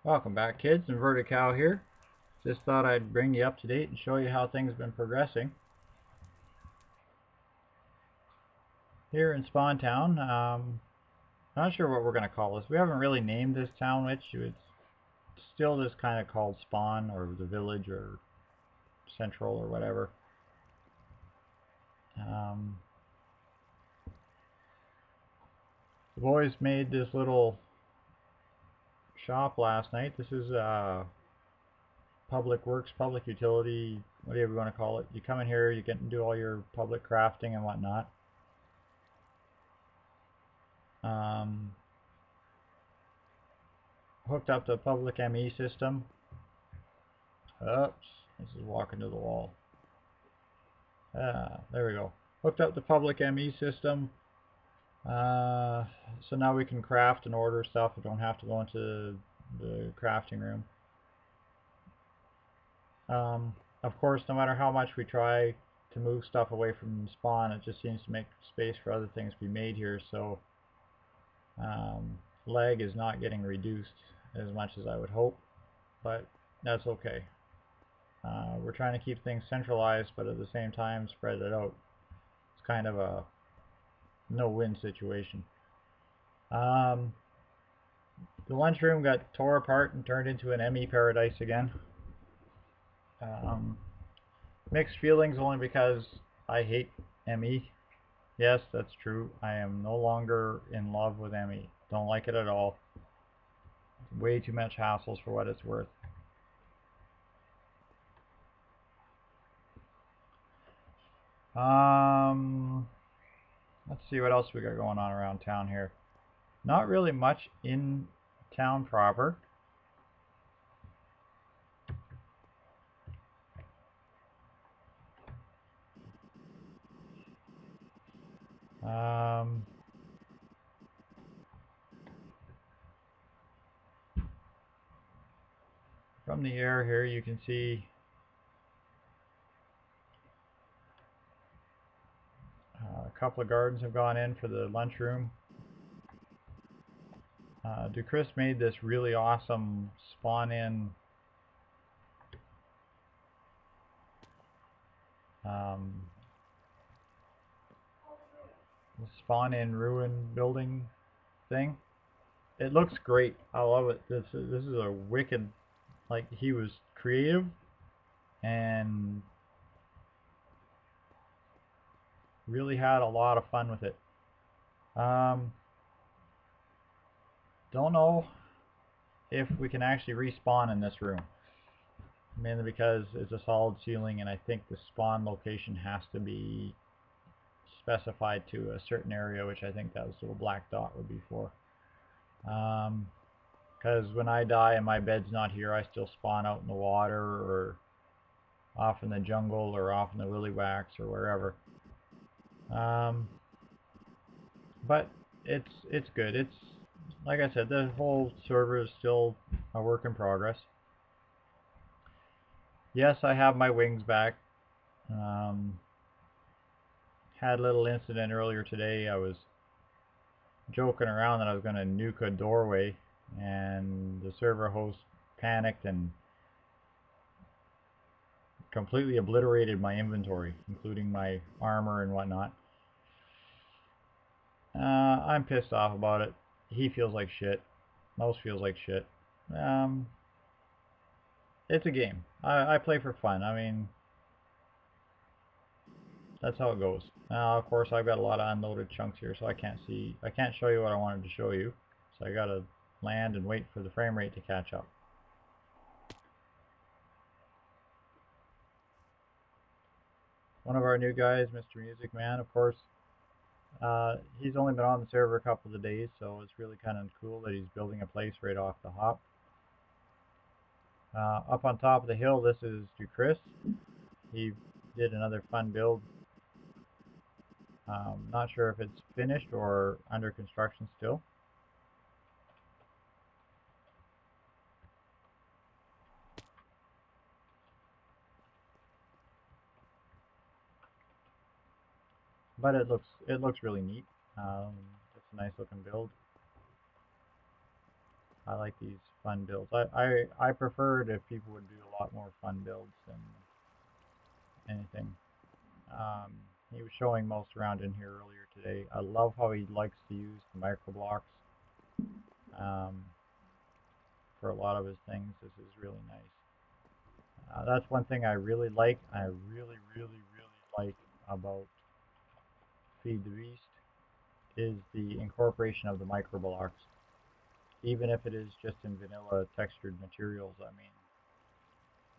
Welcome back, kids. Inverted Cow here. Just thought I'd bring you up to date and show you how things have been progressing. Here in Spawn Town, not sure what we're going to call this. We haven't really named this town, which it's still just kind of called Spawn or the village or Central or whatever. The boys made this little shop last night. This is public works, public utility, whatever you want to call it. You come in here, you get to do all your public crafting and whatnot. Hooked up to a public ME system. Oops, this is walking to the wall. There we go. Hooked up the public ME system. So now we can craft and order stuff. We don't have to go into the crafting room. Of course, no matter how much we try to move stuff away from spawn, it just seems to make space for other things to be made here. So lag is not getting reduced as much as I would hope, but that's okay. We're trying to keep things centralized, but at the same time spread it out. It's kind of a no-win situation. The lunchroom got tore apart and turned into an ME paradise again. Mixed feelings only because I hate ME. Yes, that's true. I am no longer in love with ME. Don't like it at all. Way too much hassles for what it's worth. Let's see what else we got going on around town here. Not really much in town proper. From the air here you can see a couple of gardens have gone in for the lunchroom. Duchris made this really awesome spawn-in ruin building thing. It looks great. I love it. This is a wicked, like, he was creative and really had a lot of fun with it. Don't know if we can actually respawn in this room, mainly because it's a solid ceiling and I think the spawn location has to be specified to a certain area, which I think that little black dot would be for. Because when I die and my bed's not here, I still spawn out in the water or off in the jungle or off in the willy wax or wherever. But it's good. It's, like I said, the whole server is still a work in progress. Yes, I have my wings back. Had a little incident earlier today. I was joking around that I was going to nuke a doorway, and the server host panicked and completely obliterated my inventory, including my armor and whatnot. I'm pissed off about it. He feels like shit. Mouse feels like shit. It's a game. I play for fun. I mean, that's how it goes. Now, of course, I've got a lot of unloaded chunks here, so I can't show you what I wanted to show you. So I gotta land and wait for the frame rate to catch up. One of our new guys, Mr. Music Man, of course, he's only been on the server a couple of days, so it's really kind of cool that he's building a place right off the hop. Up on top of the hill, this is Duchris. He did another fun build. Not sure if it's finished or under construction still. But it looks really neat. It's a nice looking build. I like these fun builds. I prefer it if people would do a lot more fun builds than anything. Um, he was showing most around in here earlier today. I love how he likes to use the micro blocks for a lot of his things. This is really nice. That's one thing I really like. I really, really, really like about Feed the Beast is the incorporation of the micro blocks. Even if it is just in vanilla textured materials, I mean,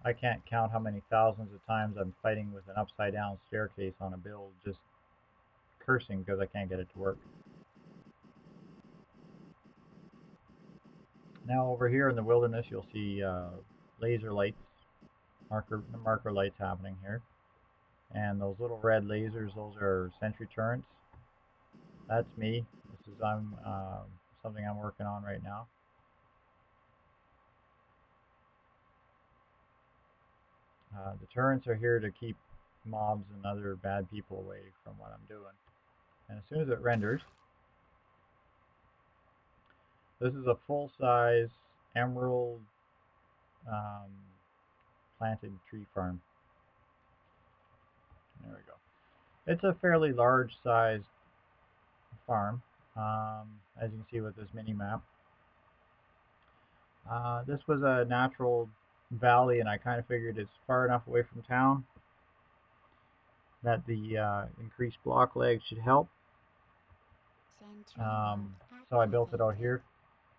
I can't count how many thousands of times I'm fighting with an upside down staircase on a build, just cursing because I can't get it to work. Now over here in the wilderness, you'll see laser lights, marker lights happening here. And those little red lasers, those are sentry turrets. That's me. This is something I'm working on right now. The turrets are here to keep mobs and other bad people away from what I'm doing. And as soon as it renders, this is a full-size emerald planted tree farm. There we go. It's a fairly large-sized farm, as you can see with this mini map. This was a natural valley, and I kind of figured it's far enough away from town that the increased block leg should help. So I built it out here.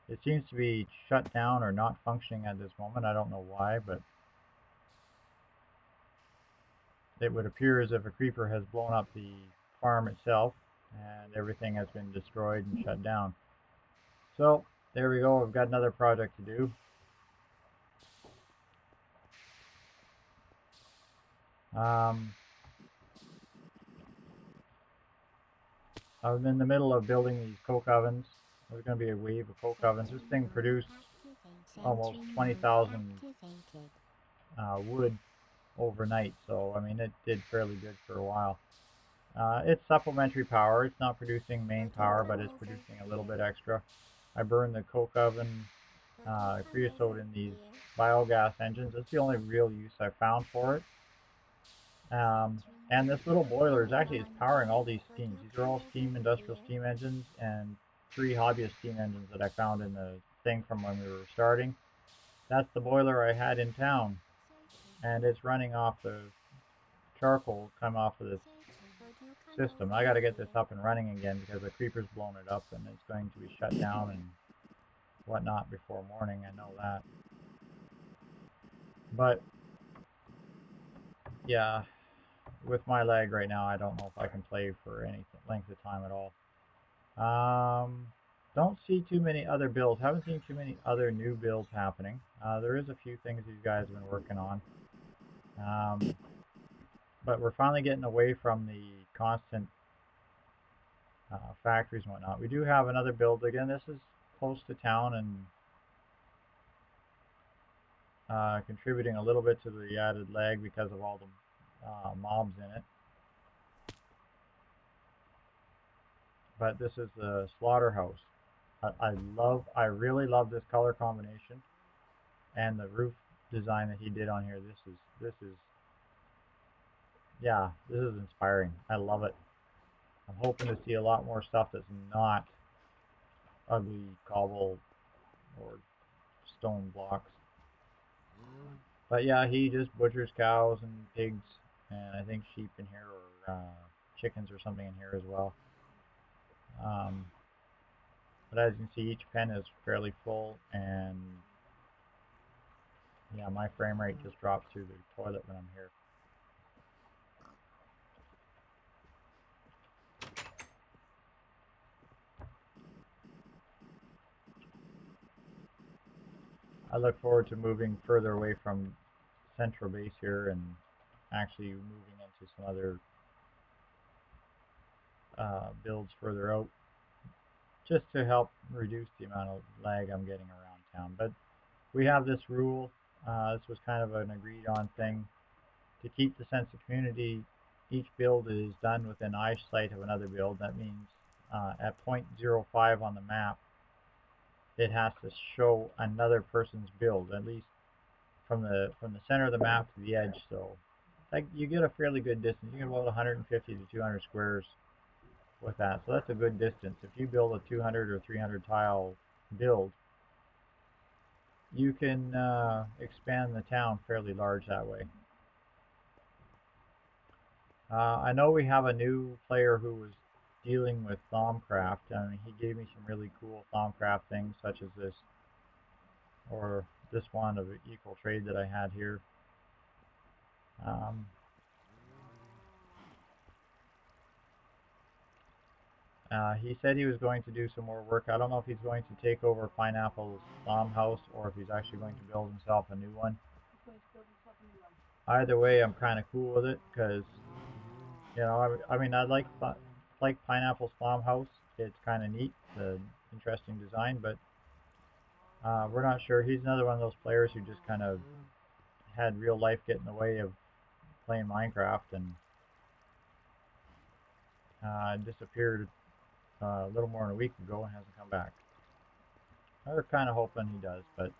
It seems to be shut down or not functioning at this moment. I don't know why, but it would appear as if a creeper has blown up the farm itself and everything has been destroyed and shut down. So there we go. I've got another project to do. I'm in the middle of building these coke ovens. There's going to be a wave of coke ovens. This thing produced almost 20,000 wood overnight, so I mean it did fairly good for a while. It's supplementary power. It's not producing main power, but it's producing a little bit extra. I burn the coke oven creosote in these biogas engines. That's the only real use I found for it. And this little boiler is powering all these steams. These are all industrial steam engines, and 3 hobbyist steam engines that I found in the thing from when we were starting. That's the boiler I had in town, and it's running off the charcoal come off of this system. I got to get this up and running again because the creeper's blown it up, and it's going to be shut down and whatnot before morning. I know that. But yeah, with my leg right now, I don't know if I can play for any length of time at all. Don't see too many other builds. Haven't seen too many other new builds happening. There is a few things these guys have been working on. But we're finally getting away from the constant factories and whatnot. We do have another build. Again, this is close to town and contributing a little bit to the added lag because of all the mobs in it. But this is the slaughterhouse. I really love this color combination and the roof design that he did on here. This is inspiring. I love it. I'm hoping to see a lot more stuff that's not ugly cobble or stone blocks. But yeah, he just butchers cows and pigs, and I think sheep in here, or chickens or something in here as well. But as you can see, each pen is fairly full, and yeah, my frame rate just dropped through the toilet when I'm here. I look forward to moving further away from central base here and actually moving into some other builds further out, just to help reduce the amount of lag I'm getting around town. But we have this rule. This was kind of an agreed on thing to keep the sense of community. Each build is done within eyesight of another build. That means at 0.05 on the map, it has to show another person's build, at least from the center of the map to the edge. So like you get a fairly good distance. You get about 150 to 200 squares with that. So that's a good distance. If you build a 200 or 300 tile build, you can expand the town fairly large that way. I know we have a new player who was dealing with Thaumcraft, and he gave me some really cool Thaumcraft things, such as this, or this one of equal trade that I had here. He said he was going to do some more work. I don't know if he's going to take over Pineapple's Thom house or if he's actually going to build himself a new one. Either way, I'm kind of cool with it because, you know, I mean, I like Pineapple's Thom house. It's kind of neat, the interesting design, but we're not sure. He's another one of those players who just kind of had real life get in the way of playing Minecraft and disappeared a little more than a week ago and hasn't come back. We're kind of hoping he does, but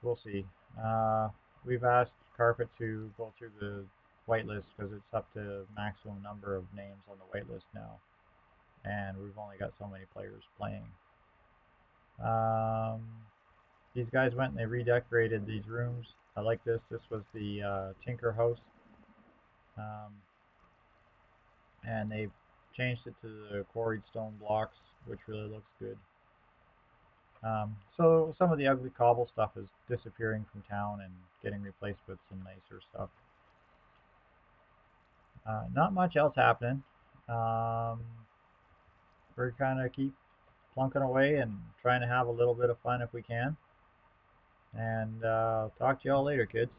we'll see. We've asked Carpet to go through the whitelist because it's up to maximum number of names on the whitelist now, and we've only got so many players playing. These guys went and they redecorated these rooms. I like this. This was the Tinker house, and they changed it to the quarried stone blocks, which really looks good. So some of the ugly cobble stuff is disappearing from town and getting replaced with some nicer stuff. Not much else happening. We're kind of keep plunking away and trying to have a little bit of fun if we can. And talk to y'all later, kids.